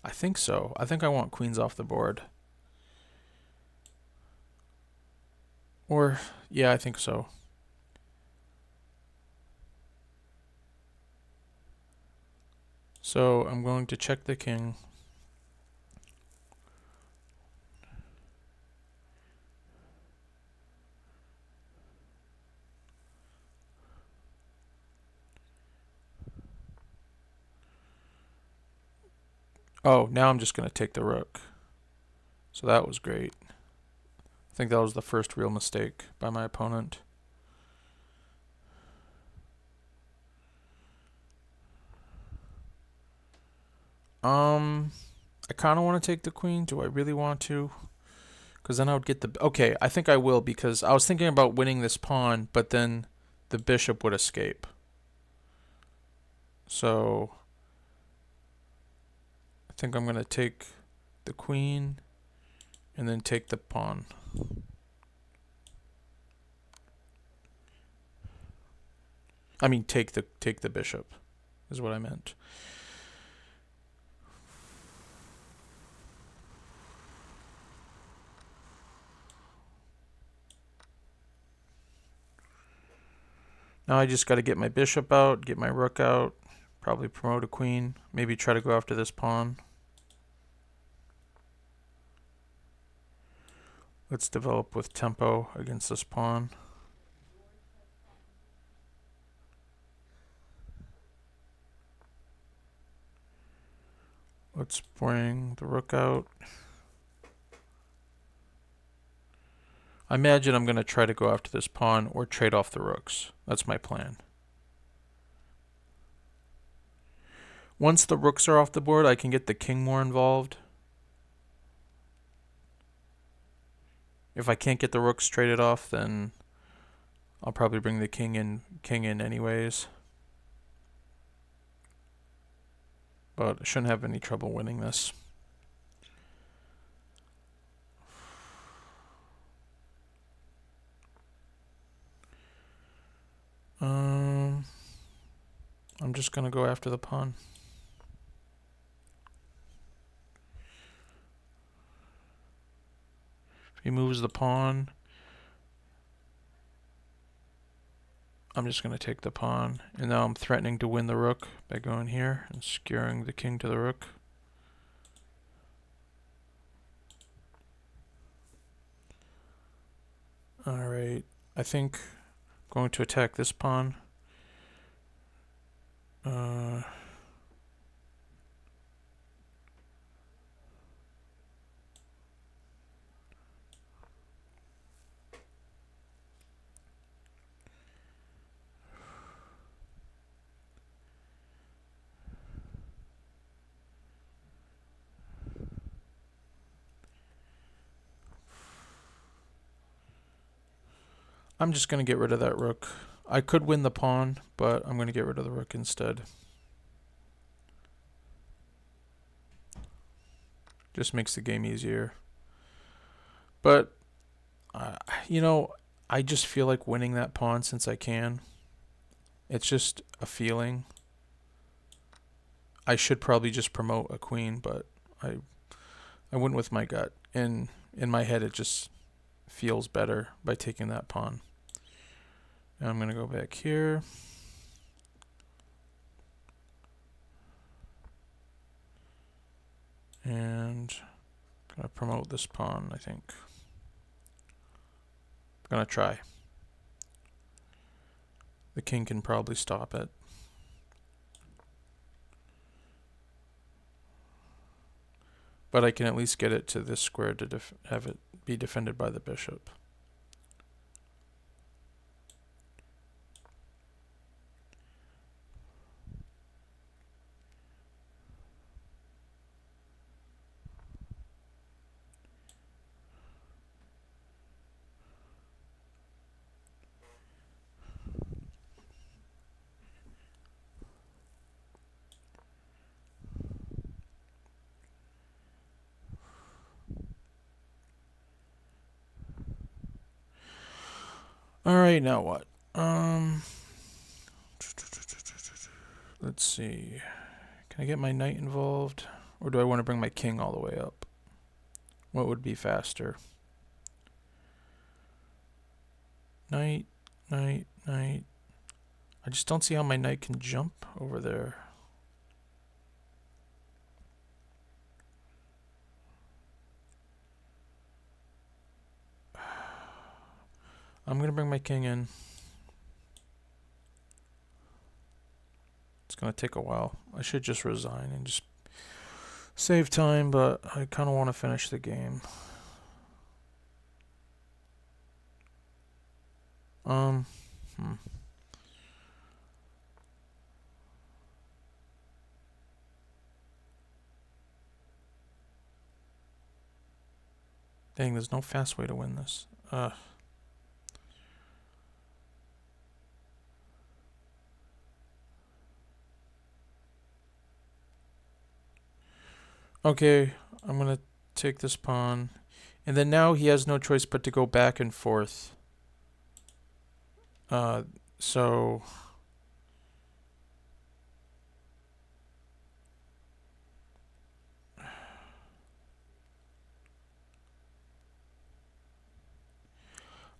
I think so. I think I want queens off the board. Or, yeah, I think so. So I'm going to check the king. Oh, now I'm just going to take the rook. So that was great. I think that was the first real mistake by my opponent. I kind of want to take the queen. Do I really want to? Because then I would get the... Okay, I think I will because I was thinking about winning this pawn, but then the bishop would escape. So I think I'm going to take the queen and then take the pawn. I mean, take the bishop is what I meant. Now I just got to get my bishop out, get my rook out, probably promote a queen, maybe try to go after this pawn. Let's develop with tempo against this pawn. Let's bring the rook out. I imagine I'm going to try to go after this pawn or trade off the rooks. That's my plan. Once the rooks are off the board, I can get the king more involved. If I can't get the rooks traded off, then I'll probably bring the king in anyways. but I shouldn't have any trouble winning this. I'm just gonna go after the pawn. If he moves the pawn, I'm just gonna take the pawn, and now I'm threatening to win the rook by going here and skewering the king to the rook. Alright, I think I'm going to attack this pawn. I'm just going to get rid of that rook. I could win the pawn, but I'm going to get rid of the rook instead. Just makes the game easier. But, you know, I just feel like winning that pawn since I can. It's just a feeling. I should probably just promote a queen, but I went with my gut. And in my head, it just feels better by taking that pawn. And I'm going to go back here. And I'm going to promote this pawn, I think. I'm going to try. The king can probably stop it. But I can at least get it to this square to have it be defended by the bishop. Alright, now what? Let's see. Can I get my knight involved? Or do I want to bring my king all the way up? What would be faster? Knight, knight, knight. I just don't see how my knight can jump over there. I'm going to bring my king in. It's going to take a while. I should just resign and just save time, but I kind of want to finish the game. Dang, there's no fast way to win this. Okay, I'm going to take this pawn. And then now he has no choice but to go back and forth. So...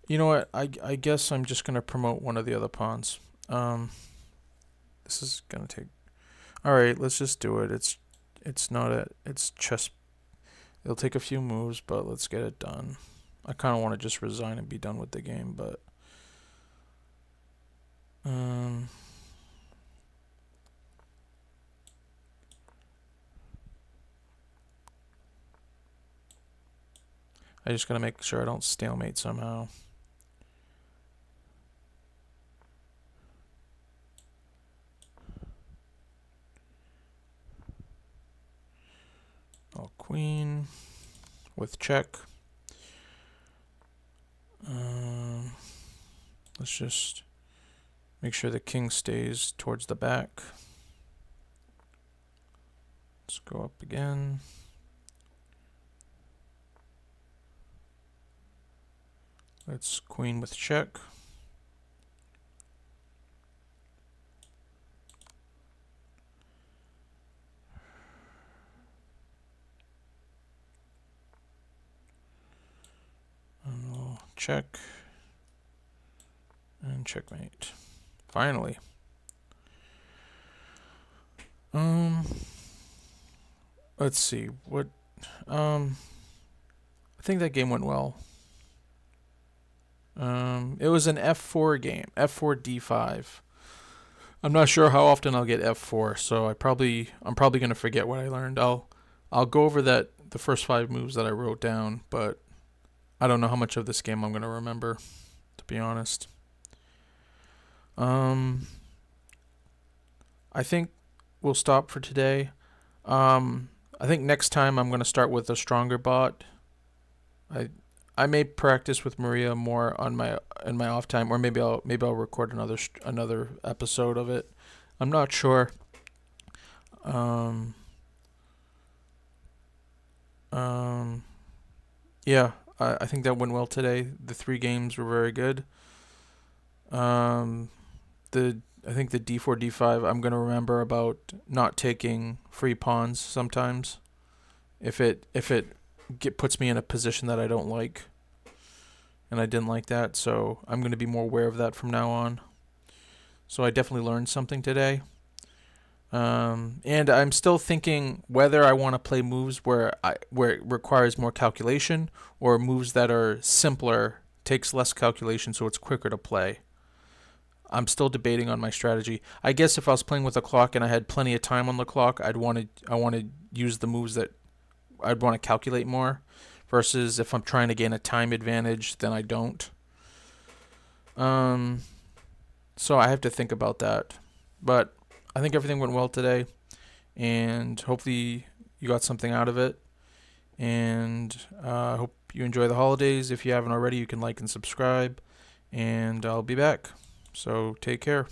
You know what? I guess I'm just going to promote one of the other pawns. This is going to take... Alright, let's just do it. It's not a... It's chess... It'll take a few moves, but let's get it done. I kind of want to just resign and be done with the game, but... I just gotta make sure I don't stalemate somehow. Oh, queen with check. Let's just make sure the king stays towards the back. Let's go up again. Let's queen with check. And we'll check. And checkmate. Finally. Let's see. What I think that game went well. It was an F4 game. F4 D5. I'm not sure how often I'll get F4, so I'm probably going to forget what I learned. I'll go over the first 5 moves that I wrote down, but I don't know how much of this game I'm going to remember, to be honest. I think we'll stop for today. I think next time I'm going to start with a stronger bot. I may practice with Maria more on in my off time, or maybe I'll record another episode of it. I'm not sure. Yeah, I think that went well today. The 3 games were very good. I think the D4 D5. I'm gonna remember about not taking free pawns sometimes. If it puts me in a position that I don't like, and I didn't like that, so I'm going to be more aware of that from now on. So I definitely learned something today. And I'm still thinking whether I want to play moves where it requires more calculation, or moves that are simpler, takes less calculation, so it's quicker to play. I'm still debating on my strategy. I guess if I was playing with a clock and I had plenty of time on the clock, I want to use the moves that I'd want to calculate more, versus if I'm trying to gain a time advantage, then I don't. So I have to think about that. But I think everything went well today, and hopefully you got something out of it. And I hope you enjoy the holidays. If you haven't already, you can like and subscribe, and I'll be back. So take care.